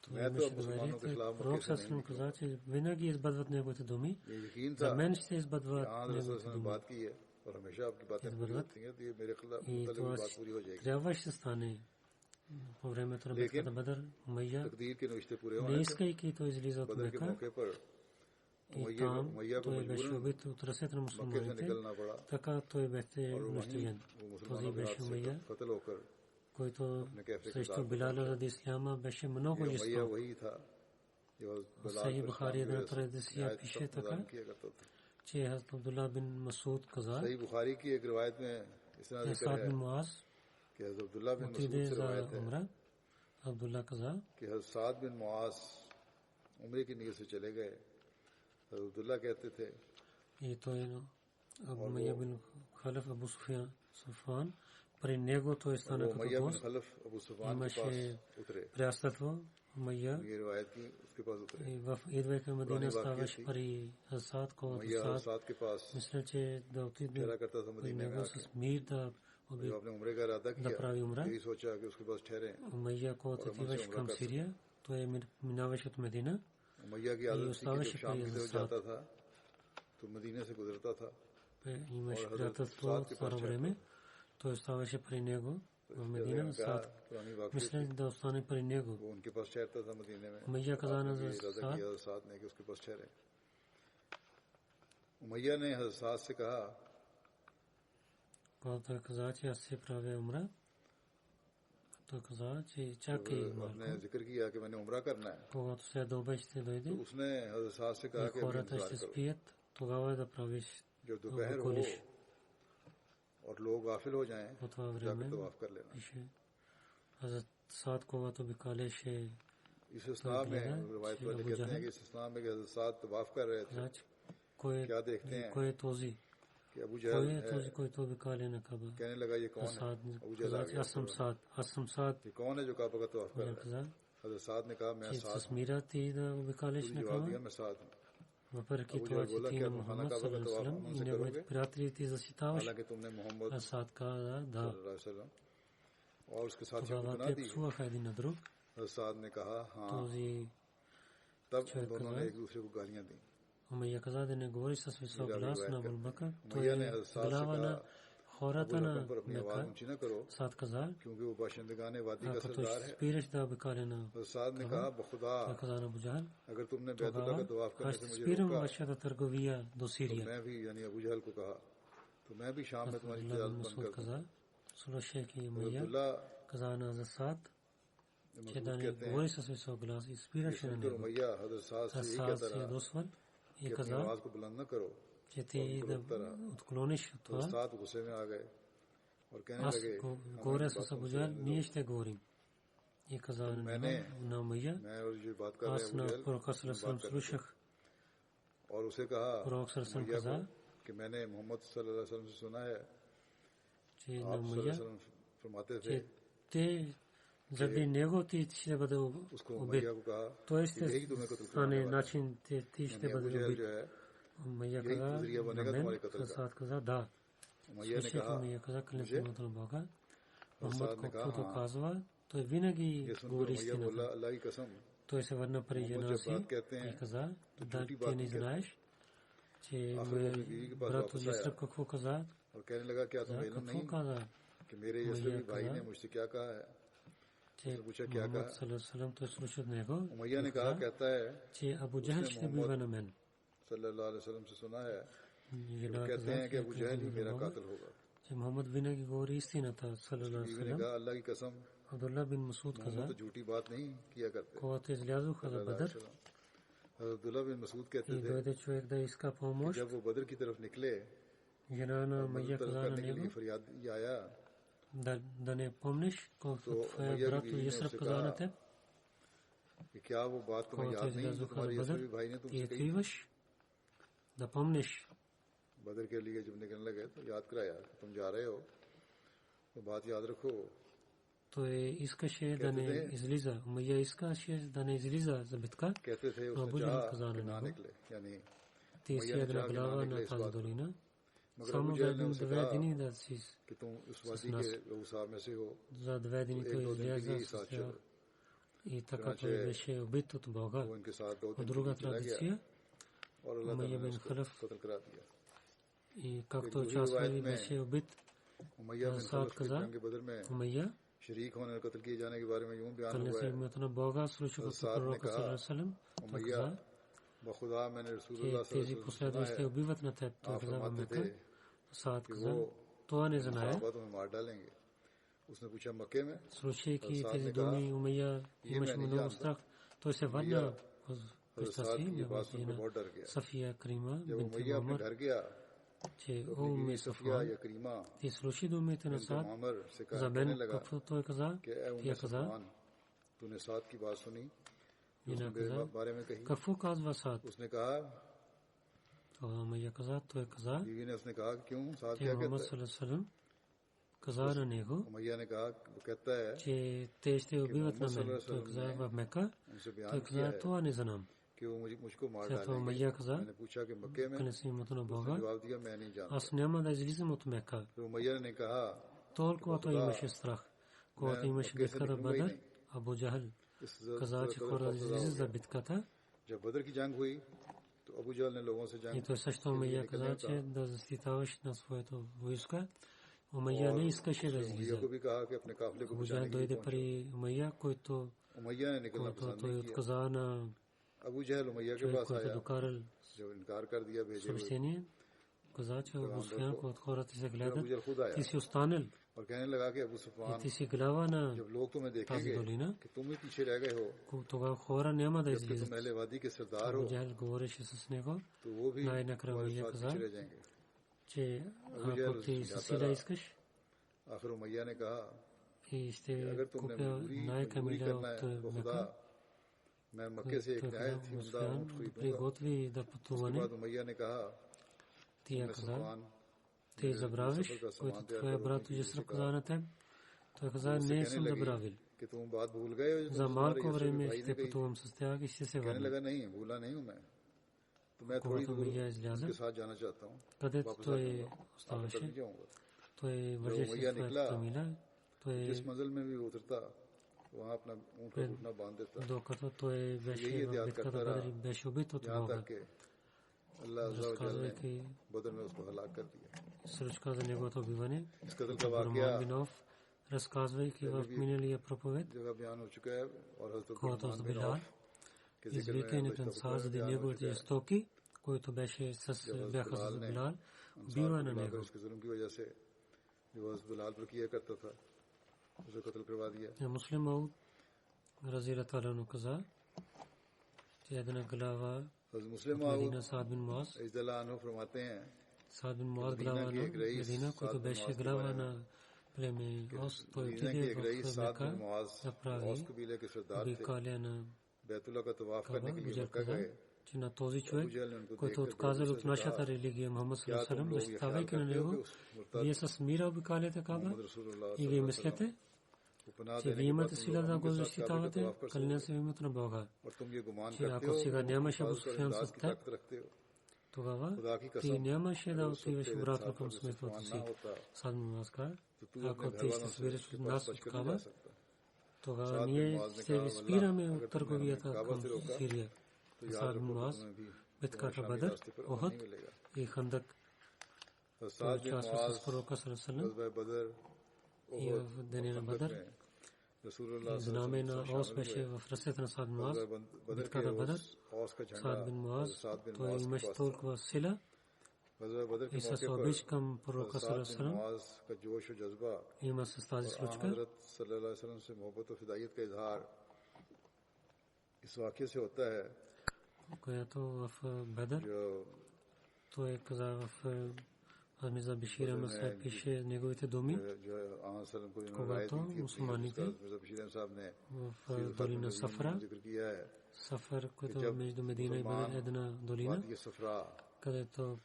Той मैं तो имаше अब मुसलमानों के доверие. खिलाफ Пророк मक्के से नहीं Сасалам каза, че винаги избъдват неговите думи. ये यकीन За था мен ще избъдват यहाँ неговите रसूल ने думи. बात की है और हमेशा आपकी बातें पूरी Избъдват. होती हैं तो ये मेरे खिलाफ И मुतल्लिक़ това बात पूरी हो जाएगी трябваше да стане по времето на битката Бадър. Умайя, तकदीर के नुश्ते पूरे не होने थे искайки, той излиза от बदर के Мека मौके पर и там उमैया को той беше मजबूरन убит от ръцете на मक्के से мусулманите. निकलना पड़ा Така той беше और वहीं унищожен. वो Този मुसलमानों के беше हाथ से Умайя, कत्ल होकर който अपने कैफे के срещу साथ Билал ради Исляма беше много ये उमैया жесток. वही था जो बलाल Сахи पर Бухари इस्लाम една की традиция नहायत пише सख्त така, निज़ाम किया करता था че Хазрат Абдулла бин Масуд каза, सही बुखारी की एक रिवायत में इस तरह जिक्र Саад है бин Муаз कि हज़रत अब्दुल्ला बिन मसूद отиде से за रिवायत है умра. Абдулла каза, कि हज़रत साद बिन मुआज उम्रे की नीयत से चले गए हज़रत अब्दुल्ला कहते थे и той Умайя бин Халаф Абу Суфян, при него той стана वो като उमैया बिन бос. खलफ अबू सुफान के Имаше पास उतरे приятелство Умайя ये रिवायत की उसके पास उतरे и в идвайки в Медина पुरानी वाक़या ставаше थी при Саад, когато उमैया हज़रत Саад साद के पास мисля, че да отиде ठहरा करता था при मदीने में него आके с мир да जब आपने उम्रे का इरादा да किया прави умра. यही सोचा कि उसके पास ठहरे Умайя, когато отиваше към Сирия, той минаваше от Медина उमैया की и आदत थी कि оставаше जब शाम при की तरफ Саад. जाता था तो मदीने से गुजरता था Имаше और हज़रत приятелство साद от के старо पास време. Той оставаше при него в Медина. Саад पुरानी वाक़या мисля да остане при него. वो उनके पास ठहरता था मदीने में Умайя каза на आपने ये इरादा Саад, किया साथ ने कि उसके पास ठहरे उमैया ने हज़रत साद से कहा когато той каза, че аз се правя умра, той каза, че чакай आपने малко, जिक्र किया कि मैंने उम्रा करना है когато следобед ще तो дойде उसने हज़रत साद से कहा и कि अभी хората इंतजार ще करो спият, тогава да правиш जब दोपहर हो обиколиш. और लोग गाफिल हो जाएं По това जाकर време तवाफ कर लेना пише Хазрат Саад, когато обикаляше, इस इस्लाम में गया, रिवायत कि वाले अबू कहते हैं जहल कि इस इस्लाम में कि हज़रत साद तवाफ कर रहे थे каза, че кой क्या देखते हैं е този, Кой е този, който обикаля на Каба? Асад каза, че аз съм Саад. Той каза, че се смира ти да обикаляш на Каба. Въпреки това, че ти на Мухаммад саллаллаху и неговите приятели ти защитаваш, Асад каза, да. Тогава те псуваха един на друг. Този човек каза, Умайя каза да не говори с висок глас на Абу Бакър. Той е глава на хората на Мека. Саад каза, като спираш да обикаля на Каба, той каза на Абу Джахъл, тогава аз ще спирам вашата търговия до Сирия. Абдулла бин Масуд каза, слушайки Умайя, каза на Саад, че да не говори с висок глас и спираше на него. Саад се ядосвал и каза, че ти да отклониш от това. Аз говоря с Абу Джахъл, ние ще говорим. И каза на Умайя, аз на пророка саллаллаху слушах. Пророк саллаллаху каза, че на Умайя, че те заради него ти ще бъде убит. Той ще стане начин, ти ще бъде убит. Умайя каза на мен, Саад каза да. Слушайки Умайя каза, клянся името на Бога, Мухаммад каквото казва, той винаги говори истината. Той се върна при жена си и каза, да ти не знаеш, че брат Ясраб какво каза? Какво каза? Умайя каза, че Мухаммад саллаллаху той слуша него, че Абу Джахъл ще бива на мен. Жена каза, че Мухаммад винаги говори истината, саллаллаху. Абдулла бин Масуд каза, когато излязоха за Бадър и дойде човек да иска помощ, жена на Умайя каза на него, да не помниш, колко твоя брат Ясраб каза на теб, когато излязоха за Бадър, ти я криваш, да помниш. बदर के लिए जब निकलने लगे तो याद कराया तुम जा रहे हो तो बात याद रखो. Той искаше да не излиза. Умайя искаше да не излиза за битка. Но Абу Джахъл каза на него, ти си една глава на тази долина. Само за 2 дни да си с нас. За 2 дни той изляза с тях. И така той беше убит от Бога. От друга традиция, Умайя бин Халаф и както участвали беше убит. Саад каза, Умайя, клянся името на Бога, слушах от пророка саллаллаху. Той каза, че тези последователи ще убиват на теб. Той каза в Мека. Саад каза, това не знае. Слушайки тези думи, Умайя имаше много страх. Той се върна в къща си, на Сафия Крима, бинт Умар, че Умми Сафван, ти слушай думите на Саад за мен, какво той каза? Тя каза, Жена каза, какво казва Саад? Умайя каза, той каза, че Мухаммад саллаллаху каза на него, че те ще убиват на мен. Той каза в Мека, той каза, това не знам. След това Умайя каза, клянся името на Бога, аз няма да излизам от Мека. Толкова той имаше страх. Когато имаше битката Бадър, Абу Джахъл каза, че хора излизат за битката. И той също Умайя каза, че да защитаваш на своето войска. Умайя не искаше да излиза. Абу Джахъл дойде при Умайя, който той отказа на човек, който докарал съобщение, каза, че Абу Суфиян, когато хората се гледат, ти си останал и ти си глава на тази долина, тогава хора няма да излизат. Абу Джахъл говореше с него, най-накрая Умайя каза, че ако ти със сила искаш, и ще купя най-камиля от Мека. Приготви да пътуване. Тя каза, ти забравиш, който твоя брат Юсеф каза на теб. Той каза, не съм забравил. За малко време ще пътувам с тях и ще се върна. Когато Мия изляза, където той оставаше, той вървеше своята камила, докато той беше в битката Бадър и беше убит от Бога. Разказвайки случка за неговото убиване, Абдурахман бин Ауф, разказвайки в миналия проповед, когато с Билал, извикането на Саад заради неговите стоки, които бяха с Билал, убива на него. Муслим Ауд разилата Алану каза, че една глава Медина Саад бин Муаз, Саад бин Муаз глава на Медина, който беше глава на племе Ос, той отиде в Мека да прави обикаля на Каба. Буджал каза, че на този човек, който отказал от нашата религия Мухаммад саллаллаху алейхи ва саллям, защитавайки на него, вие с мира обикаляте Каба и вие мислите, че вие имате сила да го защитавате, кълня се в името на Бога. Че ако сега нямаше Абу Суфиян с теб, тогава ти нямаше да отиваш обратно към семейството си. Саад бин Муаз каза, ако ти ще събереш от нас от Каба, тогава ние ще ви спираме от търговията към Сирия. Саад бин Муаз, битката Бадър, Охот и Хандак. Той участва с пророка саллаллаху алейхи ва саллям и в деня на Бадър. Знаме на Ос беше в ръцете на Саад бин Муаз. Битката Бадър, Саад бин Муаз, той имаше толкова сила и с обич към пророка саллаллаху алейхи ва саллям. Има с тази случка, която в Бадър, той каза в Мирза Башир Ахмад Сахиб пише неговите думи, когато мусулманите в долина Сафра, Сафар, който между Медина и Бадър, една долина, където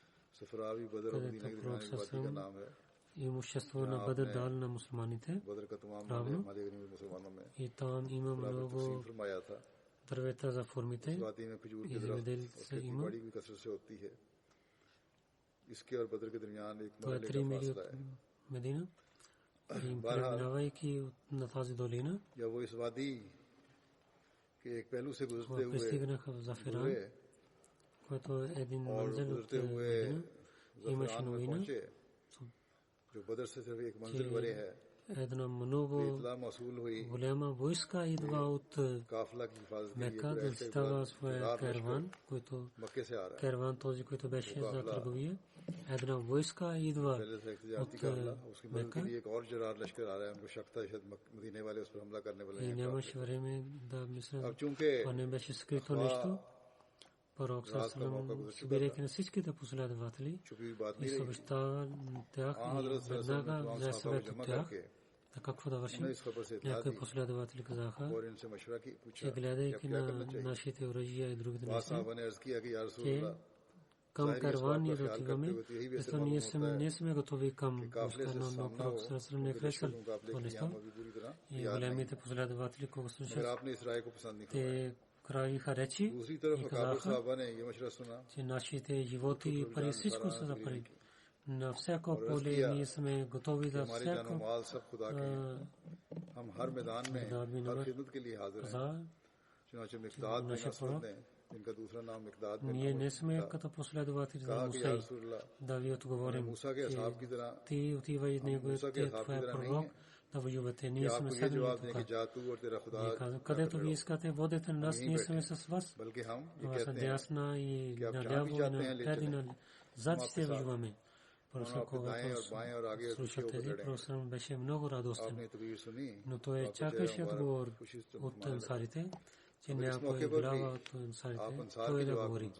пророк Сасам имущество на Бадър дал на мусулманите равно, и там има много дървета за формите и земеделица има. Това е 3 мили от Медина. И преминавайки на тази долина, пристигнаха в Зафиран, който е един манзел от Медина. Имаше новина, че една много голяма войска идва от Мека да защитава своя караван, който караван този, който беше за търговия. Една войска идва от Мека и нямаше време да мисля, това не беше скрито нещо. Пророк саллаллаху събирайки на всичките последователи и съобщава тях и веднага взе съвет от тях да какво да вършим. Някои последователи казаха, че гледайки на нашите оръжия и другите неща, че към караван ние отиваме, защото ние не сме готови към войска, но пророк саллаллаху не харесал това нещо. И големите последователи, когато слушат, те правиха речи и казаха, че нашите животи и пари, всичко са за пари. На всяко поле ние сме готови да всяко нашия пророк. Ние не сме като последователи за Муса. Да ви отговорим, че ти отивай и него, твоя пророк, да воювате. Ние сме седнали тук. Където ви искате, водете нас, ние сме с вас. Това са дясна и наляво и напред и назад ще воюваме. Просто когато слушах тези, просто беше много радостен. Но той чакаше отговор от ансарите, че някой глава от ансарите, той да говори.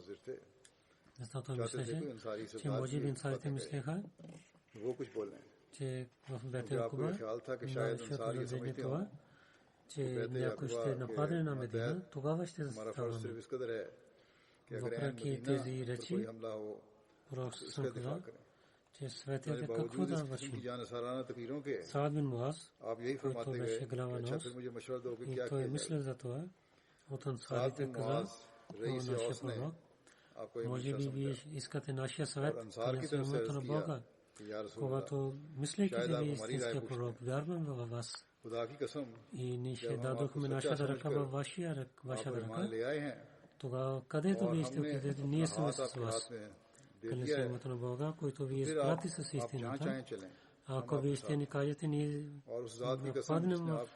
Защото той мислеше, че може би ансарите мислеха, че в Бетел Куба нашето разделение това, че някой ще нападне на Медина, тогава ще заставаме. Въпреки тези речи, пророк съм казал, че светите какво да вършим. Саад бин Муаз, който беше глава на Ос, и той мисля за това, от ансарите каза, нашия пророк, може би вие искате нашия съвет, поне с името на Бога, когато мислейки, че вие истинския пророк, вярвам във вас. И ние ще дадохме нашата ръка във вашата ръка. Тогава, където вие ще отидете, ние сме с вас. Клянем се името на Бога, който ви изпрати с истината. Ако вие ще ни кажете, ние паднем в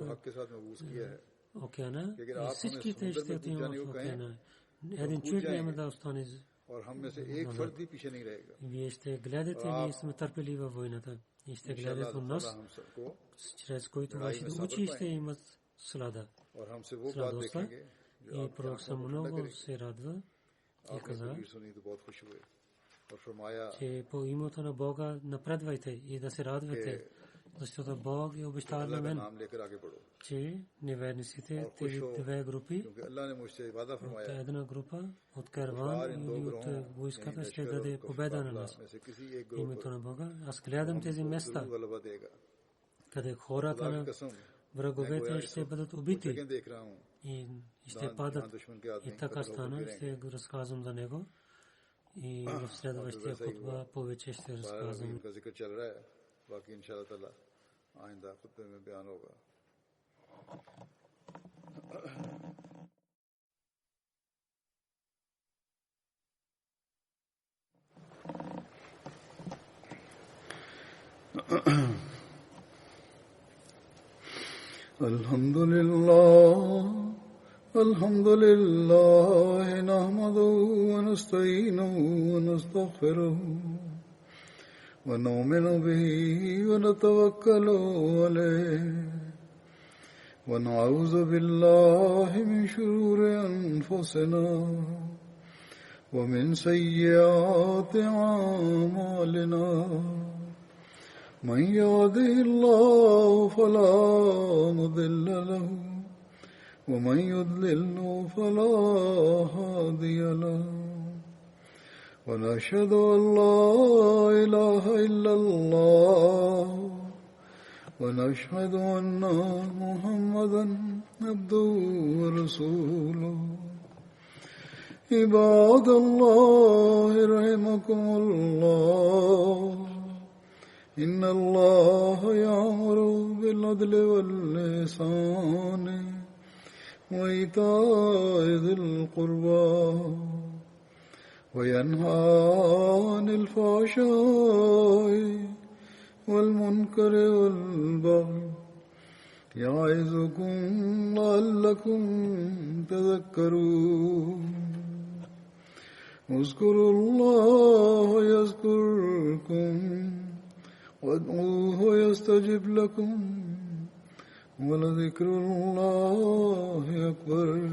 океана и всичките ще отидем в океана. Един човек няма да остане. Вие ще гледате, ние сме търпели във войната. И ще гледате от нас, чрез който вашите очи ще имат сладостта. И пророк съм много се радва и каза, че по името на Бога напредвайте и да се радвате, защото Бог е обещал на мен, че неверниците, тези две групи, от една група, от караван или от войската ще даде победа на нас. Името на Бога. Аз гледам тези места, къде хората на враговете ще бъдат убити и ще падат. И така стана, ще го разказвам за него. И в следващия хутба повече ще разказвам. बाकी इंशाअल्लाह ताला आइंदा खुतबे में बयान होगा. Alhamdulillah nahmaduhu wa nasta'inuhu wa nastaghfiruhu ونؤمن به ونتوكل عليه ونعوذ بالله من شرور أنفسنا ومن سيئات أعمالنا من يهده الله فلا مضل له ومن يضلل فلا هادي له ونشهد أن لا إله إلا الله ونشهد أن محمدا عبده ورسوله عباد الله رحمكم الله إن الله يأمر بالعدل والإحسان وإيتاء ذي القربى وينهى عن الفحشاء والمنكر والبغي يعظكم لعلكم تذكرون اذكروا الله يذكركم وادعوه يستجب لكم ولذكر الله أكبر